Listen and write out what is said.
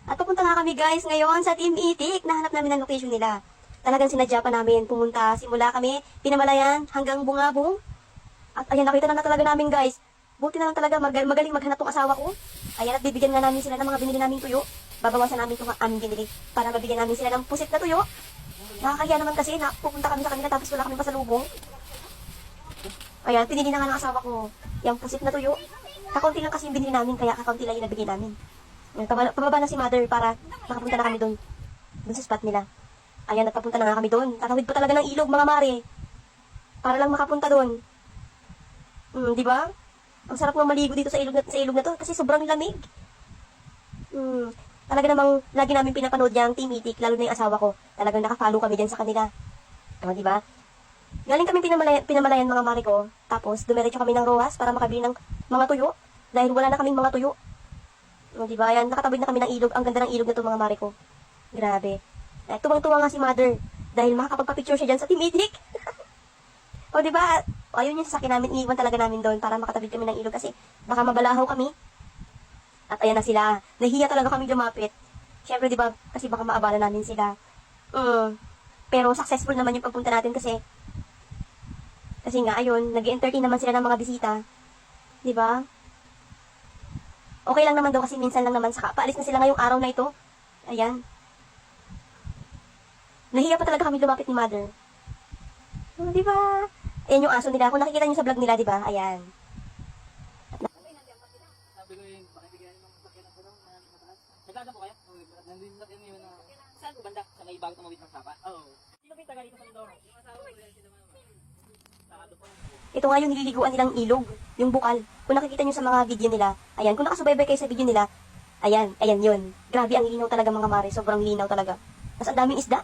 At papunta nga kami guys ngayon sa Team Itik. Nahanap namin ang location nila. Talagang sinadya pa namin pumunta. Simula kami, Pinamalayan hanggang Bungabong. At ayan, nakita na talaga namin guys. Buti na lang talaga magaling maghanap tong asawa ko. Ayan, at bibigyan nga namin sila ng mga binili naming tuyo. Babawasan namin itong aming binili para mabigyan namin sila ng pusit na tuyo. Nakakahiya naman kasi na pupunta kami sa kanila tapos wala kami pasalubong. Ayan, pinili na nga ng asawa ko yung pusit na tuyo. Kakaunti lang kasi yung binili namin kaya kakaunti lang yung nabigay namin. Ayan, pababa na si mother para makapunta na kami doon sa spot nila. Ayan, at papunta na nga kami doon. Tatawid pa talaga ng ilog mga mare para lang makapunta doon. Di ba? Ang sarap ng maligo dito sa ilog na to kasi sobrang lamig. Talaga namang lagi namin pinapanood yung Team Itik, lalo na yung asawa ko. Talagang nakafollow kami dyan sa kanila. Di ba? Galing kami pinamalayan mga mare ko. Tapos dumiretso kami ng Rojas para makabili ng mga tuyo dahil wala na kaming mga tuyo. Di ba? Ayan, nakatawid na kami ng ilog. Ang ganda ng ilog na to mga mare ko. Grabe. Tuwang-tuwa nga si mother dahil makakapagpa-picture siya dyan sa Team Itik. Di ba? Ayun yung sasakyan namin, iniwan talaga namin doon para makatawid kami ng ilog kasi baka mabalahaw kami. At ayan na sila. Nahiya talaga kami lumapit. Siyempre, di ba? Kasi baka maabala namin sila. Pero successful naman yung pagpunta natin kasi nga, ayun, nag-entertain naman sila ng mga bisita. Di ba? Okay lang naman daw kasi minsan lang naman saka paalis na sila ngayong araw na ito. Ayan. Nahiya pa talaga kami lumapit ni mother. Di ba? Ayan yung aso nila. Kung nakikita nyo sa vlog nila, di ba? Ayan. Sabi ko yung pakibigyan ng sakyan ng puno na mataas. Nagkada po kayo? Nandun na yun na... Saan po banda? Sa may bago tumawid ng sapa? Oo. Sino ba yung taga dito sa Mindoro? Yung asawa ko yan sila mama. Sakado po. Ito nga yung nililiguan nilang ilog, yung bukal. Kung nakikita nyo sa mga video nila, ayan, kung nakasubaybay kayo sa video nila, ayan yun. Grabe ang linaw talaga mga mare, sobrang linaw talaga. Mas ang daming isda.